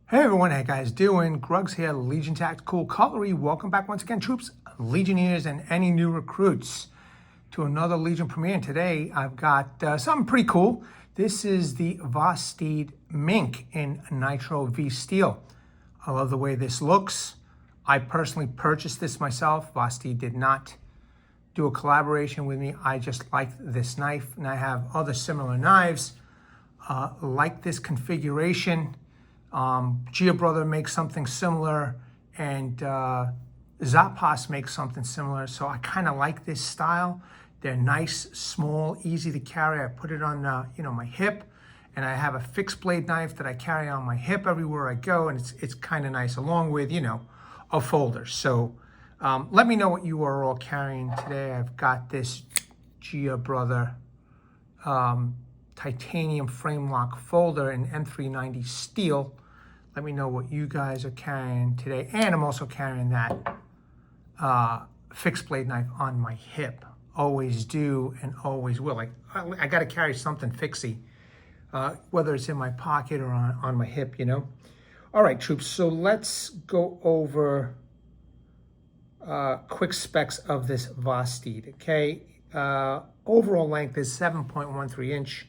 Hey everyone, how you guys doing? Grugs here, Legion Tactical Cutlery. Welcome back once again, troops, Legionnaires, and any new recruits to another Legion premiere. And today I've got something pretty cool. This is the Vosteed Mink in Nitro-V steel. I love the way this looks. I personally purchased this myself. Vosteed did not do a collaboration with me. I just liked this knife, and I have other similar knives like this configuration. Gia Brother makes something similar, and Zapas makes something similar. So I kind of like this style. They're nice, small, easy to carry. I put it on, my hip, and I have a fixed blade knife that I carry on my hip everywhere I go, and it's kind of nice, along with, a folder. So let me know what you are all carrying today. I've got this Gia Brother titanium frame lock folder in M390 steel. Let me know what you guys are carrying today. And I'm also carrying that fixed blade knife on my hip. Always do and always will. Like I got to carry something fixy, whether it's in my pocket or on my hip, All right, troops, so let's go over quick specs of this Vosteed, okay? Overall length is 7.13 inch.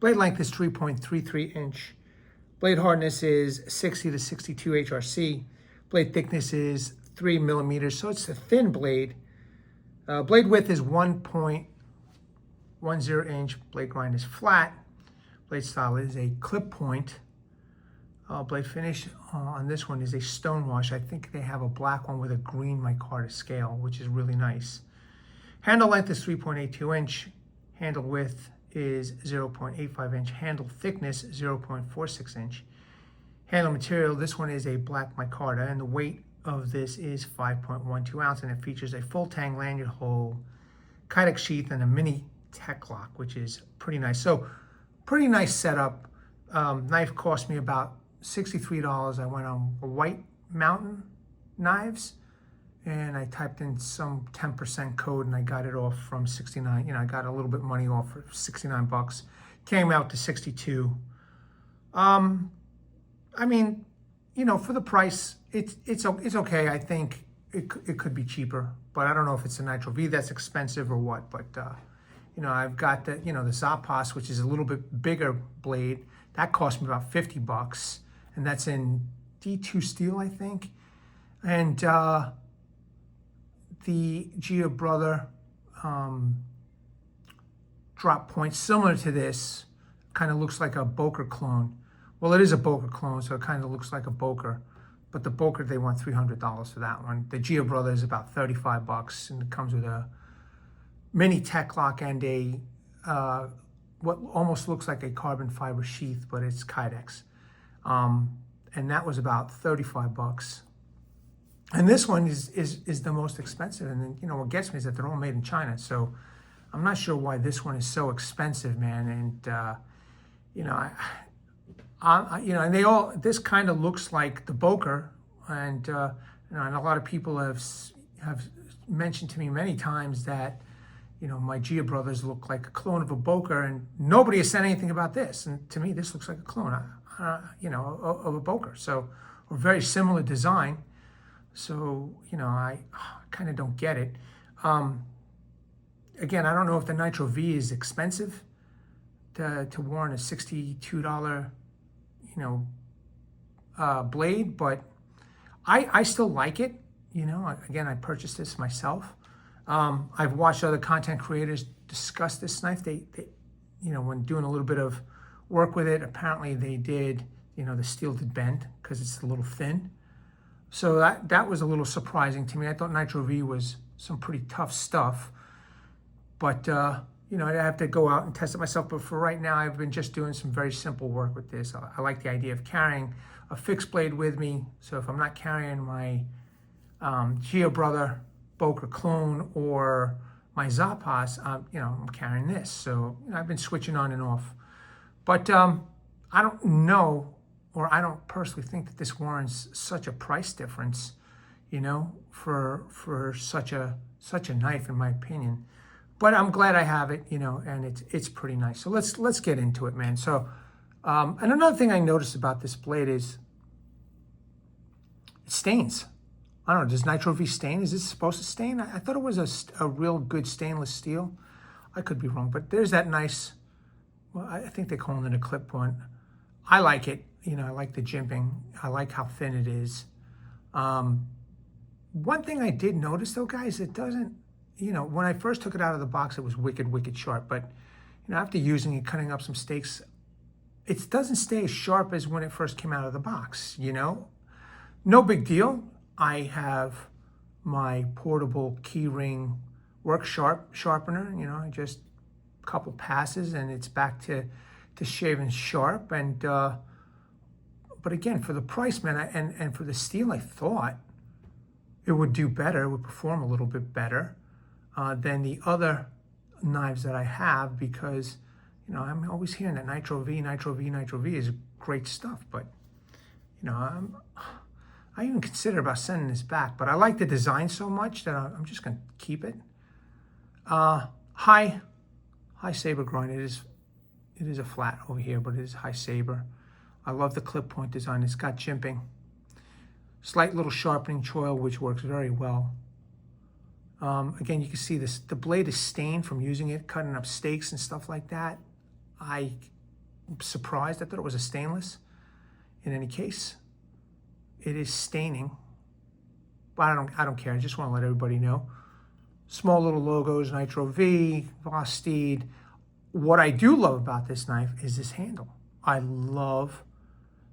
Blade length is 3.33 inch. Blade hardness is 60 to 62 HRC. Blade thickness is 3 millimeters, so it's a thin blade. Blade width is 1.10 inch. Blade grind is flat. Blade style is a clip point. Blade finish on this one is a Stonewash. I think they have a black one with a green micarta scale, which is really nice. Handle length is 3.82 inch. Handle width is 0.85 inch. Handle thickness 0.46 inch. Handle material, this one is a black micarta, and the weight of this is 5.12 ounce, and it features a Full-Tang lanyard hole, Kydex sheath, and a mini TekLoc, which is pretty nice. So pretty nice setup. Knife cost me about $63. I went on White Mountain Knives, and I typed in some 10% code, and I got it off from 69. I got a little bit of money off for 69 bucks. Came out to 62. I mean, for the price, it's okay. I think it could be cheaper, but I don't know if it's a Nitro-V that's expensive or what. But I've got the the Zapas, which is a little bit bigger blade. That cost me about 50 bucks, and that's in D2 steel, I think. And the Gia Brother drop point, similar to this, kind of looks like a Boker clone. Well, it is a Boker clone, so it kind of looks like a Boker, but the Boker, they want $300 for that one. The Gia Brother is about 35 bucks, and it comes with a mini TekLoc and a what almost looks like a carbon fiber sheath, but it's Kydex. And that was about 35 bucks. And this one is the most expensive. And then, what gets me is that they're all made in China. So I'm not sure why this one is so expensive, man. And, and they all, this kind of looks like the Boker. And, and a lot of people have mentioned to me many times that, my Gia Brothers look like a clone of a Boker, and nobody has said anything about this. And to me, this looks like a clone, of a Boker. So, or very similar design. So, I kind of don't get it. Again, I don't know if the Nitro-V is expensive to warrant a $62, blade, but I still like it. Again, I purchased this myself. I've watched other content creators discuss this knife. They when doing a little bit of work with it, apparently they did, the steel did bend because it's a little thin. So that was a little surprising to me. I thought Nitro-V was some pretty tough stuff. But, I have to go out and test it myself. But for right now, I've been just doing some very simple work with this. I like the idea of carrying a fixed blade with me. So if I'm not carrying my Gia Brother Boker clone or my Zapas, I'm carrying this. So I've been switching on and off. But I don't know, or I don't personally think that this warrants such a price difference, for such a knife, in my opinion. But I'm glad I have it, and it's pretty nice. So let's get into it, man. So, and another thing I noticed about this blade is stains. I don't know, does Nitro-V stain? Is this supposed to stain? I thought it was a real good stainless steel. I could be wrong, but there's that nice, well, I think they call it a clip point. I like it. You know, I like the jimping. I like how thin it is. One thing I did notice though, guys, it doesn't, you know, when I first took it out of the box, it was wicked sharp. But, you know, after using it, cutting up some steaks, it doesn't stay as sharp as when it first came out of the box, you know? No big deal. I have my portable keyring work sharpener, you know, just a couple passes and it's back to shaving sharp. And but again, for the price, man, and for the steel, I thought it would do better, it would perform a little bit better than the other knives that I have, because, you know, I'm always hearing that Nitro-V is great stuff, but, you know, I even consider about sending this back, but I like the design so much that I'm just going to keep it. High saber grind. It is a flat over here, but it is high saber. I love the clip point design. It's got jimping. Slight little sharpening choil, which works very well. Again, you can see this. The blade is stained from using it, cutting up steaks and stuff like that. I'm surprised. I thought it was a stainless. In any case, it is staining, but I don't care. I just want to let everybody know. Small little logos, Nitro-V, Vosteed. What I do love about this knife is this handle. I love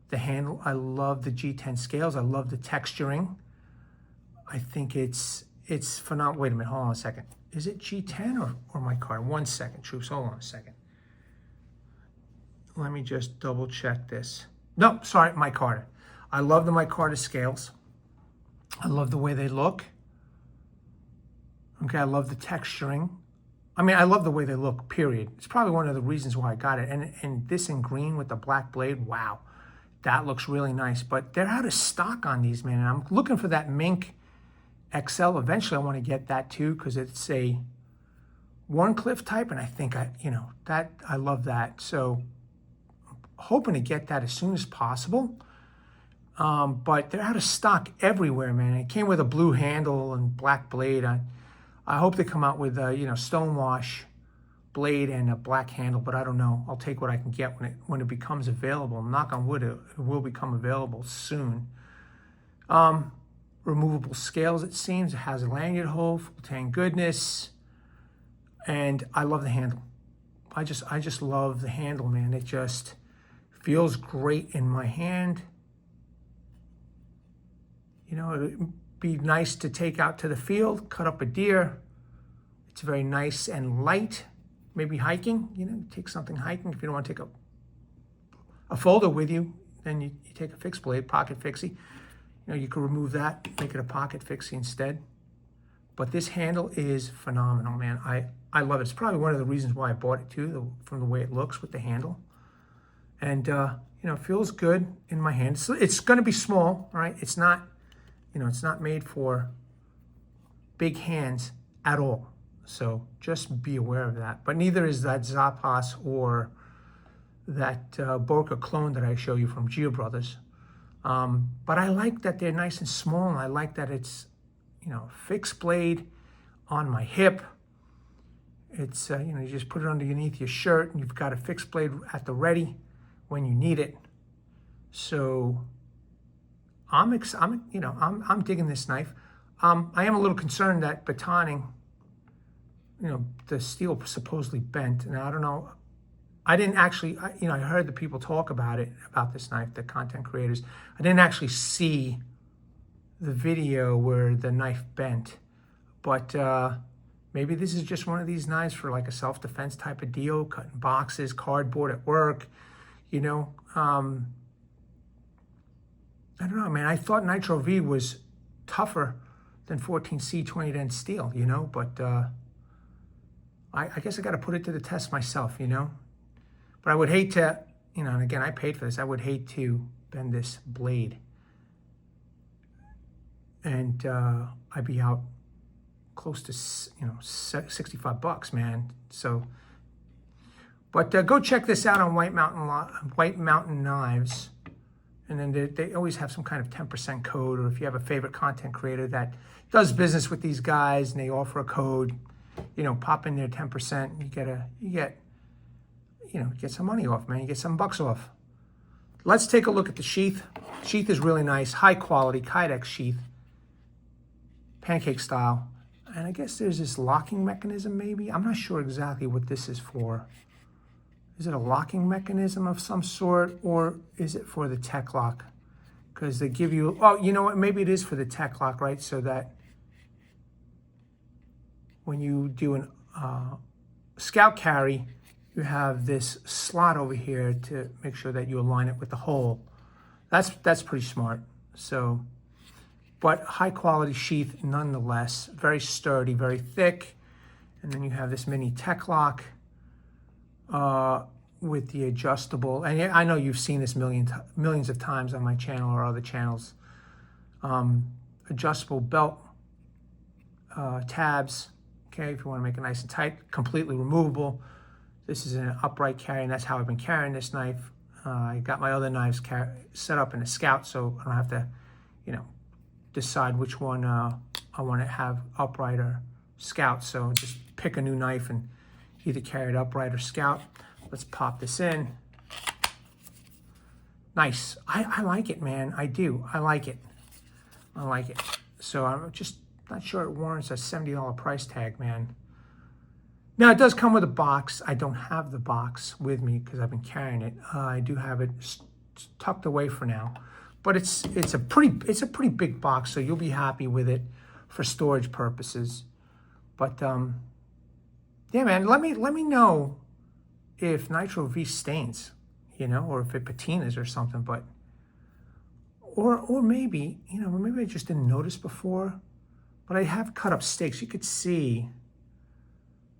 the handle. I love the G10 scales. I love the texturing. I think it's phenomenal. Wait a minute, hold on a second. Is it G10 or Micarta? 1 second, troops, hold on a second. Let me just double check this. No, sorry, Micarta. I love the Micarta scales. I love the way they look. Okay, I love the texturing. I mean, I love the way they look, period. It's probably one of the reasons why I got it. And this in green with the black blade, wow. That looks really nice. But they're out of stock on these, man. And I'm looking for that Mink XL. Eventually, I want to get that too, because it's a one cliff type. And I think, I love that. So hoping to get that as soon as possible. But they're out of stock everywhere, man. It came with a blue handle and black blade. I hope they come out with Stonewash blade and a black handle, but I don't know. I'll take what I can get when it becomes available. Knock on wood, it will become available soon. Removable scales, it seems. It has a lanyard hole, full-tang goodness, and I love the handle. I just love the handle, man. It just feels great in my hand. You know, it'd be nice to take out to the field, cut up a deer. It's very nice and light. Maybe hiking, take something hiking. If you don't want to take a folder with you, then you take a fixed blade, pocket fixie. You could remove that, make it a pocket fixie instead. But this handle is phenomenal, man. I love it. It's probably one of the reasons why I bought it too, from the way it looks with the handle. And, it feels good in my hand. It's going to be small, all right? It's not, it's not made for big hands at all. So just be aware of that. But neither is that Zapas or that Boca clone that I show you from Geo Brothers. But I like that they're nice and small. And I like that it's, fixed blade on my hip. It's, you just put it underneath your shirt and you've got a fixed blade at the ready when you need it. So I'm digging this knife. I am a little concerned that batoning, the steel supposedly bent. Now, I don't know. I didn't actually, I heard the people talk about this knife, the content creators. I didn't actually see the video where the knife bent. But maybe this is just one of these knives for like a self-defense type of deal, cutting boxes, cardboard at work, I don't know, man. I thought Nitro-V was tougher than 14C 20-dent steel, but I guess I got to put it to the test myself, But I would hate to, and again, I paid for this. I would hate to bend this blade. And I'd be out close to, $65, man. So, but go check this out on White Mountain Knives. And then they always have some kind of 10% code, or if you have a favorite content creator that does business with these guys and they offer a code, you know, pop in there 10%, and you get some money off, man. You get some bucks off. Let's take a look at the sheath. Sheath is really nice, high quality Kydex sheath, pancake style. And I guess there's this locking mechanism maybe. I'm not sure exactly what this is for. Is it a locking mechanism of some sort, or is it for the TekLoc? Because they give you, oh, you know what? Maybe it is for the TekLoc, right? So that when you do an scout carry, you have this slot over here to make sure that you align it with the hole. That's pretty smart. So, but high quality sheath nonetheless, very sturdy, very thick. And then you have this mini TekLoc with the adjustable, and I know you've seen this millions of times on my channel or other channels. Adjustable belt tabs, okay, if you want to make it nice and tight, completely removable. This is an upright carry, and that's how I've been carrying this knife. I got my other knives set up in a Scout, so I don't have to, you know, decide which one I want to have upright or Scout. So just pick a new knife and either carry it upright or Scout. Let's pop this in. Nice. I like it, man. I do. I like it. I like it. So I'm just not sure it warrants a $70 price tag, man. Now, it does come with a box. I don't have the box with me because I've been carrying it. I do have it tucked away for now. But it's a pretty big box, so you'll be happy with it for storage purposes. But yeah, man, let me know if Nitro-V stains, you know, or if it patinas or something. But or maybe, you know, maybe I just didn't notice before. But I have cut up steaks. You could see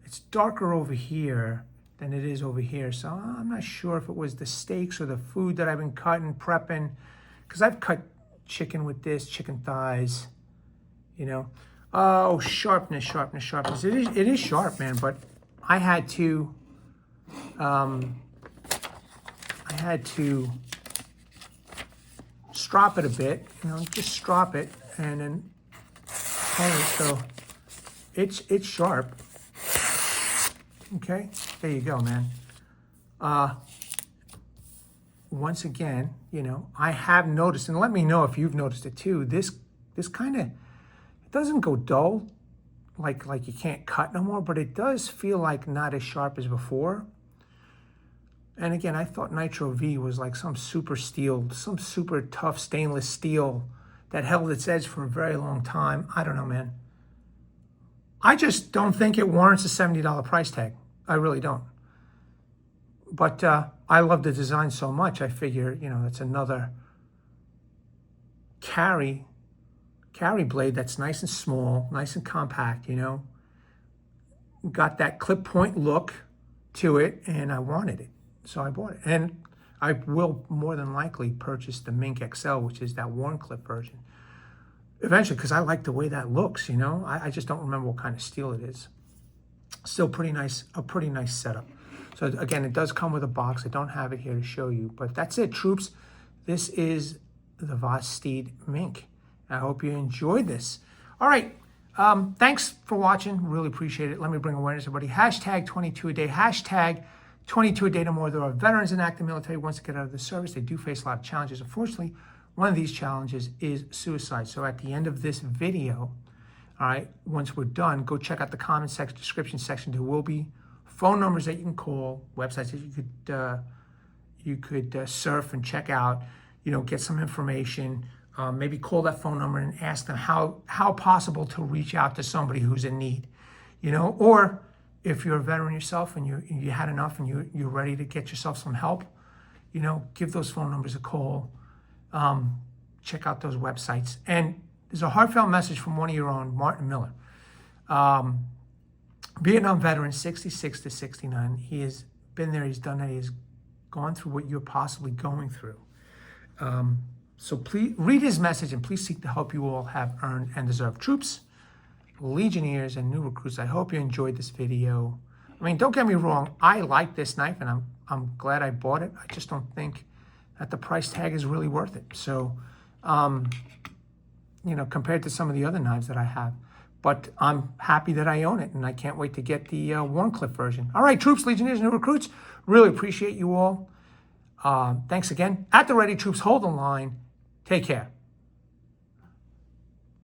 it's darker over here than it is over here. So I'm not sure if it was the steaks or the food that I've been cutting, prepping. Because I've cut chicken with this, chicken thighs, you know. Oh, sharpness, sharpness, sharpness. It is sharp, man, but I had to strop it a bit, you know, just strop it and then hone it so it's sharp. Okay, there you go, man. Once again, you know, I have noticed, and let me know if you've noticed it too, this kind of, it doesn't go dull, like you can't cut no more, but it does feel like not as sharp as before. And again, I thought Nitro-V was like some super steel, some super tough stainless steel that held its edge for a very long time. I don't know, man. I just don't think it warrants a $70 price tag. I really don't. But I love the design so much, I figure, you know, that's another carry blade that's nice and small, nice and compact, you know. Got that clip point look to it, and I wanted it. So I bought it. And I will more than likely purchase the Mink XL, which is that worn clip version, eventually, because I like the way that looks, you know. I just don't remember what kind of steel it is. Still pretty nice, a pretty nice setup. So again, it does come with a box. I don't have it here to show you, but that's it, troops. This is the Vosteed Mink. I hope you enjoyed this. All right, thanks for watching. Really appreciate it. Let me bring awareness, everybody. Hashtag 22 a day. Hashtag 22 a day no more. There are veterans in active military. Once they get out of the service, they do face a lot of challenges. Unfortunately, one of these challenges is suicide. So at the end of this video, all right, once we're done, go check out the comment section, description section. There will be phone numbers that you can call, websites that you could surf and check out, you know, get some information. Maybe call that phone number and ask them how possible to reach out to somebody who's in need, you know. Or if you're a veteran yourself and you had enough and you're ready to get yourself some help, you know, give those phone numbers a call. Check out those websites. And there's a heartfelt message from one of your own, Martin Miller. Vietnam veteran, 66 to 69. He has been there, he's done that, he has gone through what you're possibly going through. So please read his message and please seek the help you all have earned and deserve. Troops, Legionnaires, and new recruits, I hope you enjoyed this video. I mean, don't get me wrong, I like this knife and I'm glad I bought it. I just don't think that the price tag is really worth it. So, you know, compared to some of the other knives that I have. But I'm happy that I own it, and I can't wait to get the worn clip version. All right, troops, legionnaires, new recruits, really appreciate you all. Thanks again. At the ready, troops, hold the line. Take care.